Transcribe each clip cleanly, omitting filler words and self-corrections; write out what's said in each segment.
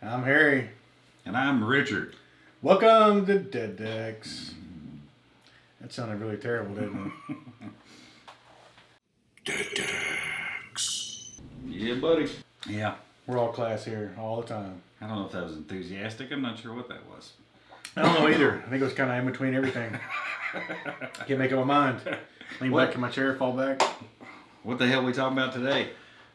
I'm Harry. And I'm Richard. Welcome to Dead Decks. That sounded really terrible, didn't it? Dead Decks. Yeah, buddy. Yeah. We're all class here all the time. I don't know if that was enthusiastic. I'm not sure what that was. I don't know either. I think it was kind of in between everything. Can't make up my mind. Lean back in my chair, fall back. What the hell are we talking about today?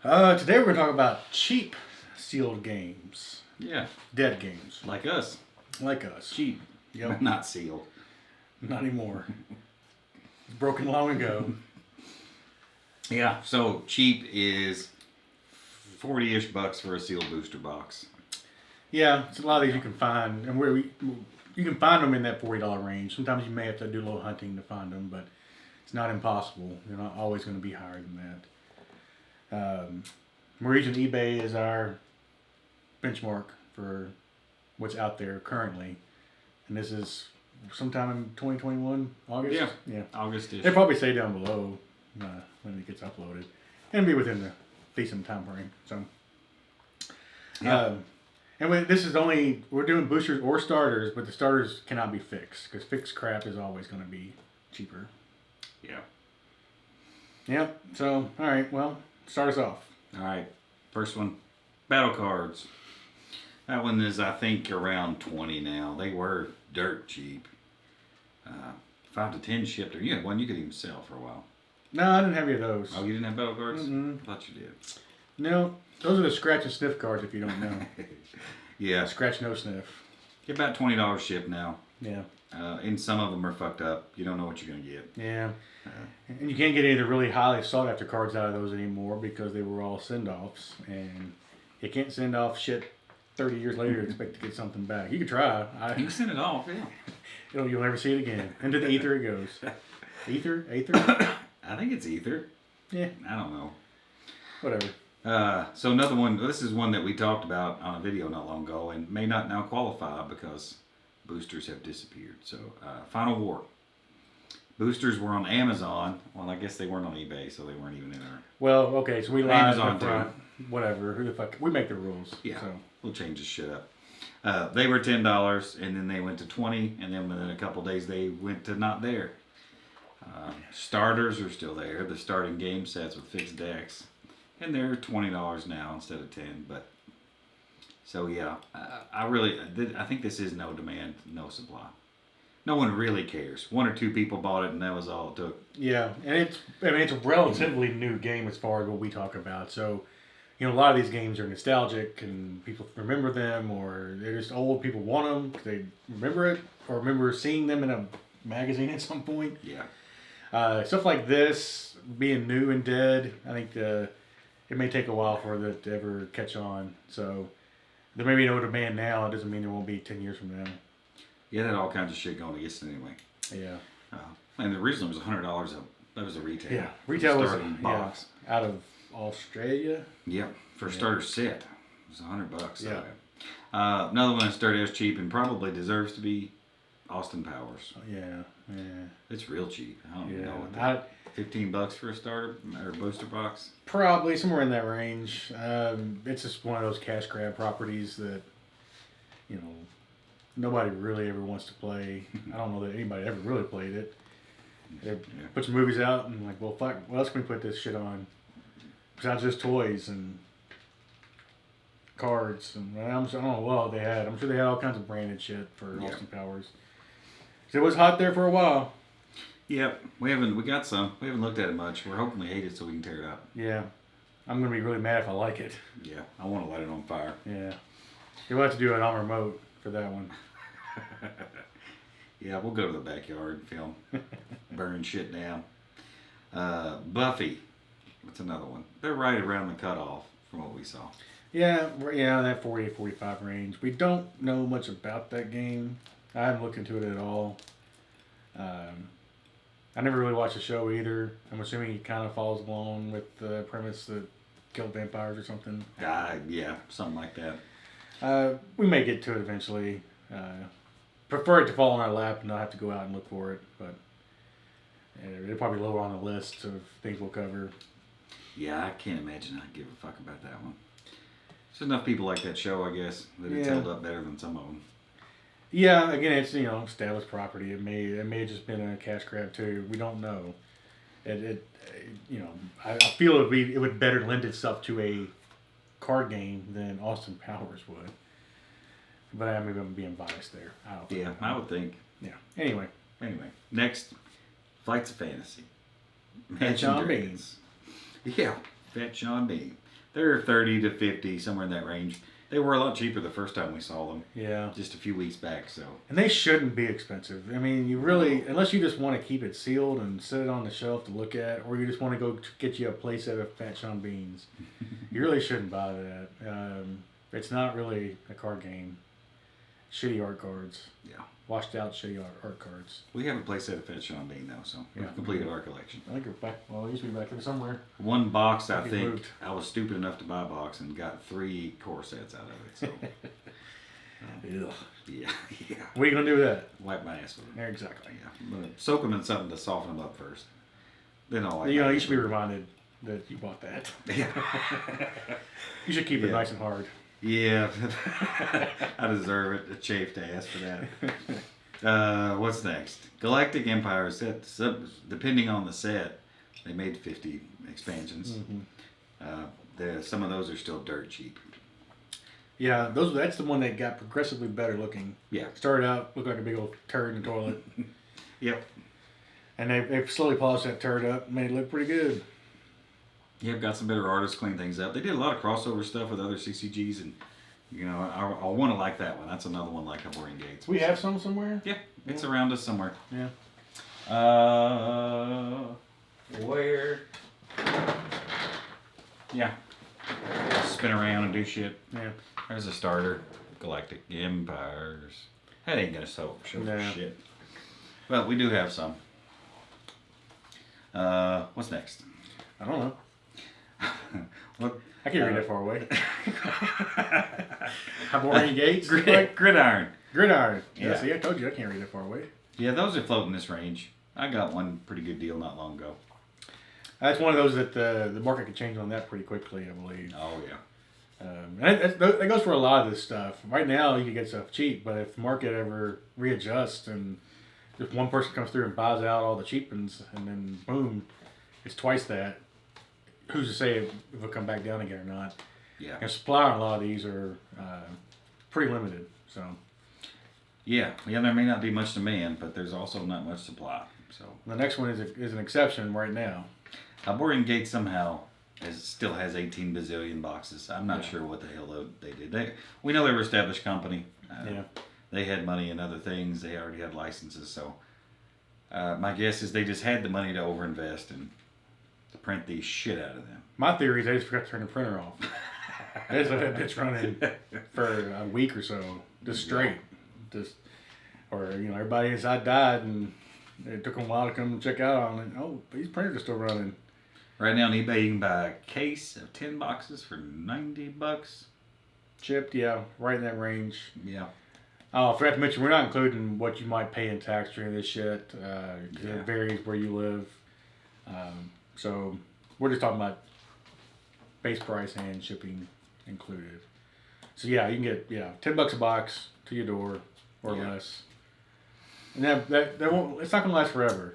Today we're going to talk about cheap sealed games. Yeah. Dead games. Like us. Like us. Cheap. Yep. Not sealed. Not anymore. It's broken long ago. Yeah. So cheap is 40-ish bucks for a sealed booster box. Yeah, it's a lot of these you can find, and you can find them in that $40 range. Sometimes you may have to do a little hunting to find them, but it's not impossible. They're not always going to be higher than that. We're using eBay as our benchmark for what's out there currently, and this is sometime in 2021, August. Yeah, August-ish. They probably say down below when it gets uploaded, and be within the decent time frame. So, yeah. And this is we're doing boosters or starters, but the starters cannot be fixed because fixed crap is always going to be cheaper. Yeah. Yep. So, all right. Well, start us off. All right. First one, Battlecards. That one is, I think, around 20 now. They were dirt cheap. 5 to 10 shipped. Or you had one you could even sell for a while. No, I didn't have any of those. Oh, you didn't have Battlecards? Mm-mm. I thought you did. No, those are the scratch and sniff cards if you don't know. Yeah. Scratch, no sniff. Get about $20 shipped now. Yeah. And some of them are fucked up. You don't know what you're going to get. Yeah. And you can't get any of the really highly sought after cards out of those anymore because they were all send-offs. And you can't send off shit 30 years later and expect to get something back. You could try. You can send it off, yeah. You'll never see it again. Into the ether it goes. Ether? I think it's ether. Yeah. I don't know. Whatever. So another one, this is one that we talked about on a video not long ago and may not now qualify because boosters have disappeared. So, Final War. Boosters were on Amazon. Well, I guess they weren't on eBay, so they weren't even in our... Well, okay, so we lied Amazon up front. Whatever. Who the fuck... We make the rules. Yeah, so. We'll change this shit up. They were $10, and then they went to $20, and then within a couple days they went to not there. Starters are still there. The starting game sets with fixed decks. And they're $20 now instead of $10. But so yeah, I think this is no demand, no supply. No one really cares. 1 or 2 people bought it, and that was all it took. Yeah, and it's a relatively new game as far as what we talk about. So, a lot of these games are nostalgic, and people remember them, or they're just old. People want them because they remember it, or remember seeing them in a magazine at some point. Yeah. Stuff like this, being new and dead, I think it may take a while for it to ever catch on. So there may be no demand now. It doesn't mean there won't be 10 years from now. Yeah, they had all kinds of shit going against it anyway. Yeah. And the original was $100. That was the retail. Yeah, retail was box out of Australia. Yep, for a starter set, it was $100. So. Yeah. Another one that started as cheap and probably deserves to be Austin Powers. Yeah. It's real cheap. I don't even know what that. $15 for a starter or booster box. Probably somewhere in that range. It's just one of those cash grab properties that nobody really ever wants to play. I don't know that anybody ever really played it. They put some movies out and like, well, fuck, what else can we put this shit on? Besides just toys and cards and I don't know what all they had. I'm sure they had all kinds of branded shit for Austin Powers. So it was hot there for a while. Yep, we got some. We haven't looked at it much. We're hoping they hate it so we can tear it up. Yeah, I'm gonna be really mad if I like it. Yeah, I want to light it on fire. Yeah, you'll have to do it on remote for that one. Yeah, we'll go to the backyard and film, burn shit down. Buffy, what's another one? They're right around the cutoff from what we saw. Yeah, that 40-45 range. We don't know much about that game. I haven't looked into it at all. I never really watched the show either. I'm assuming it kind of follows along with the premise that killed vampires or something. Yeah, something like that. We may get to it eventually. Prefer it to fall on our lap and not have to go out and look for it, but it'll probably lower on the list of things we'll cover. Yeah, I can't imagine I'd give a fuck about that one. There's enough people like that show, I guess, that it's held up better than some of them. Yeah, again, it's established property. It may have just been a cash grab too. We don't know. I feel it would better lend itself to a card game than Austin Powers would. But maybe I'm being biased there. I would think. Yeah. Anyway, next, Flights of Fantasy. Fat Sean Bean. Yeah, Fat Sean Bean. They're 30 to 50, somewhere in that range. They were a lot cheaper the first time we saw them. Yeah. Just a few weeks back, so. And they shouldn't be expensive. I mean, you really, unless you just want to keep it sealed and set it on the shelf to look at, or you just want to go get you a playset of Fat Sean Beans, you really shouldn't buy that. It's not really a card game. Shitty art cards. Yeah. Washed out shitty art cards. We have a playset of Fat Sean Bean, though, so we've completed our collection. I think we're back. Well, it used to be back there somewhere. One box, I think. I was stupid enough to buy a box and got 3 core sets out of it, so. Yeah. What are you going to do with that? Wipe my ass with them. Yeah, exactly. Yeah. I'm going to soak them in something to soften them up first. Then I'll you should be reminded that you bought that. Yeah. You should keep it nice and hard. Yeah. I deserve it. A chafed ass for that. What's next? Galactic Empires. Depending on the set, they made 50 expansions. Mm-hmm. Some of those are still dirt cheap. Yeah, that's the one that got progressively better looking. Yeah. Started out, looked like a big old turd in the toilet. Yep. And they've slowly polished that turd up and made it look pretty good. Yeah, got some better artists clean things up. They did a lot of crossover stuff with other CCGs, and I want to like that one. That's another one like Hyborian Gates. We have some somewhere? Yeah, it's around us somewhere. Yeah. Where? Yeah. Spin around and do shit. Yeah. There's a starter. Galactic Empires. That ain't gonna show shit. Well, we do have some. What's next? I don't know. What? I can't read that far away. Hyborian Gates? Gridiron. Gridiron. Yeah, Yeah. see, I told you I can't read that far away. Yeah, those are floating this range. I got one pretty good deal not long ago. That's one of those that the market could change on that pretty quickly, I believe. Oh, yeah. And that goes for a lot of this stuff. Right now, you can get stuff cheap, but if the market ever readjusts and if one person comes through and buys out all the cheap ones, and then boom, it's twice that, who's to say if it'll come back down again or not? Yeah. And supply on a lot of these are pretty limited. So. Yeah, there may not be much demand, but there's also not much supply. So the next one is an exception right now. Hyborian Gates somehow still has 18 bazillion boxes. I'm not sure what the hell they did. We know they were an established company. They had money in other things. They already had licenses. So my guess is they just had the money to overinvest and to print the shit out of them. My theory is they just forgot to turn the printer off. They just let that bitch running for a week or so, just straight. Or everybody inside died and it took them a while to come and check out on it. Oh, these printers are still running. Right now on eBay you can buy a case of 10 boxes for $90. Chipped, yeah, right in that range. Yeah. Oh, I forgot to mention, we're not including what you might pay in tax during this shit. It varies where you live. So we're just talking about base price and shipping included. So yeah, you can get $10 a box to your door or less. And that won't. It's not gonna last forever.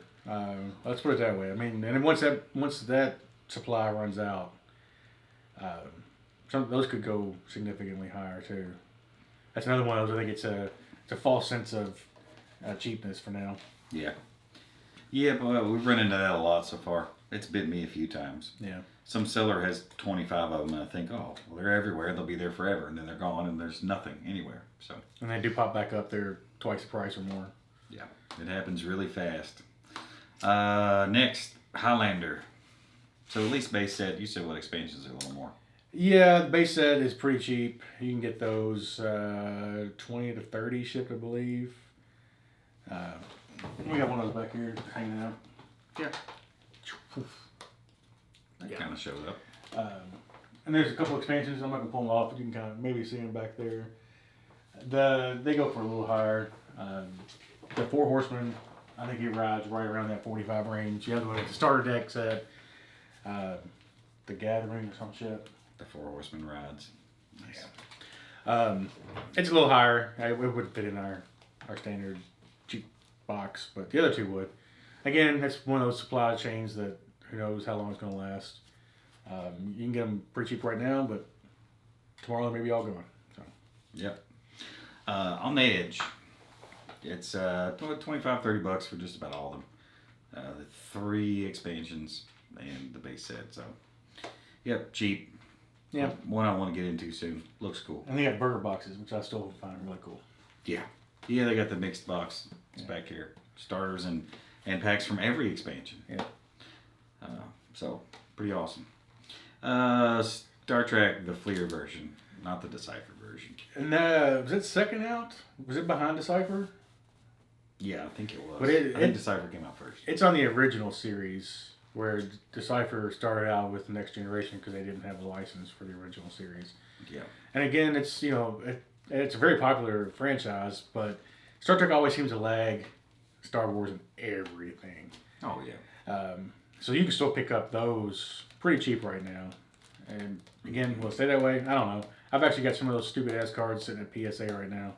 Let's put it that way. I mean, and then once that supply runs out, some those could go significantly higher too. That's another one of those. I think it's a false sense of cheapness for now. Yeah. Yeah, but we've run into that a lot so far. It's bit me a few times. Yeah. Some seller has 25 of them, and I think, oh, well, they're everywhere. They'll be there forever, and then they're gone, and there's nothing anywhere. So. And they do pop back up. They're twice the price or more. Yeah, it happens really fast. Next, Highlander. So at least base set. You said what expansions are a little more. Yeah, the base set is pretty cheap. You can get those 20 to 30 shipped, I believe. We got one of those back here hanging out. Yeah. That kind of showed up. And there's a couple expansions. I'm not gonna pull them off, but you can kind of maybe see them back there. They go for a little higher. The 4 Horsemen, I think it rides right around that 45 range. The other one, the starter deck's at the Gathering or some shit. The 4 Horsemen rides. Nice. It's a little higher. It would fit in our standard cheap box, but the other two would. Again, that's one of those supply chains that who knows how long it's going to last. You can get them pretty cheap right now, but tomorrow they may be all gone. So. Yep. On the Edge, it's $25-$30 for just about all of them. The 3 expansions and the base set. So, yep, cheap. Yeah. One I want to get into soon. Looks cool. And they got burger boxes, which I still find really cool. Yeah. Yeah, they got the mixed box. It's back here. Starters and packs from every expansion. Yeah. So, pretty awesome. Star Trek, the FLAIR version, not the Decipher version. And was it second out? Was it behind Decipher? Yeah, I think it was. But I think Decipher came out first. It's on the original series where Decipher started out with the Next Generation because they didn't have a license for the original series. Yeah. And again, it's it's a very popular franchise, but Star Trek always seems to lag Star Wars in everything. Oh yeah. So you can still pick up those pretty cheap right now. And again, will it stay that way? I don't know. I've actually got some of those stupid ass cards sitting at PSA right now.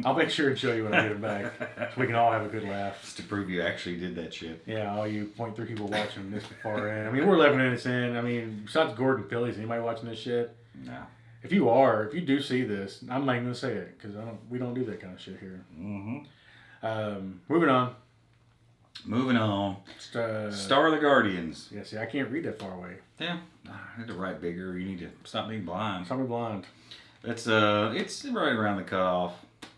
I'll make sure and show you when I get them back, so we can all have a good laugh. Just to prove you actually did that shit. Yeah, all you 0.3 people watching this far in. I mean, we're 11 minutes in. I mean, besides Gordon Phillies, anybody watching this shit? No. If you do see this, I'm not even gonna say it because we don't do that kind of shit here. Mm-hmm. Moving on. Star of the Guardians. Yeah, see, I can't read that far away. Yeah, I need to write bigger. You need to stop being blind. Stop me blind. It's right around the cutoff.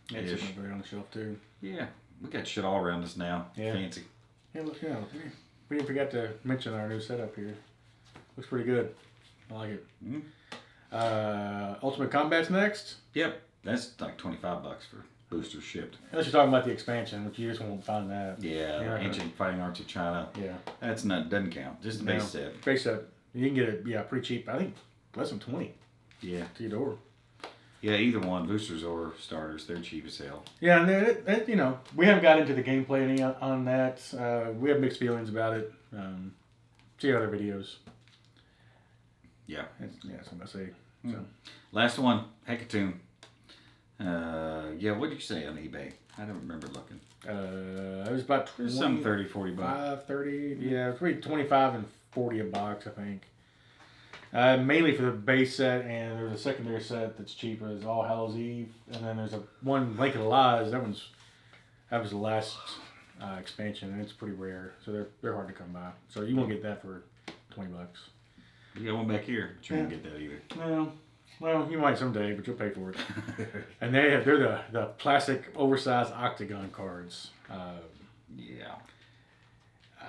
Yeah, it's sitting over on the shelf too. Yeah, we got shit all around us now. Yeah. Fancy. Yeah, look, we didn't forget to mention our new setup here. Looks pretty good. I like it. Mm-hmm. Ultimate Combat's next. Yep, that's like $25 for boosters shipped. Unless you're talking about the expansion, which you just won't find that. Yeah, Ancient Fighting Arts of China. Yeah. Doesn't count. Just the base set. Base set. You can get it, pretty cheap. I think less than 20. Yeah. To your door. Yeah, either one, boosters or starters, they're cheap as hell. Yeah, and we haven't got into the gameplay any on that. We have mixed feelings about it. See other videos. Yeah. That's what I'm gonna say. So. Last one, Hecatomb. What did you say on eBay? I don't remember looking. It was about some $30-$40. 30. Yeah, it's really 25 and 40 a box, I think. Mainly for the base set, and there's a secondary set that's cheaper. It's All Hallows Eve, and then there's one Lake of the Lies. That was the last expansion, and it's pretty rare, so they're hard to come by. So you won't get that for $20. You got one back here, but you won't get that either. No. Well, you might someday, but you'll pay for it. And they're the plastic, oversized octagon cards. Yeah.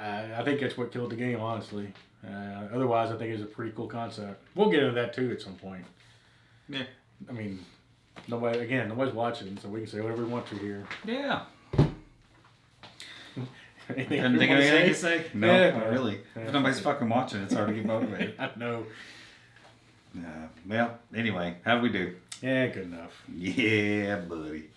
I think that's what killed the game, honestly. Otherwise, I think it's a pretty cool concept. We'll get into that too at some point. Yeah. I mean, nobody's watching, so we can say whatever we want to here. Yeah. Anything Couldn't think of anything to say? No, Yeah. not really. If nobody's fucking watching, it's hard to get motivated. I know. Well, anyway, how'd we do? Yeah, good enough. Yeah, buddy.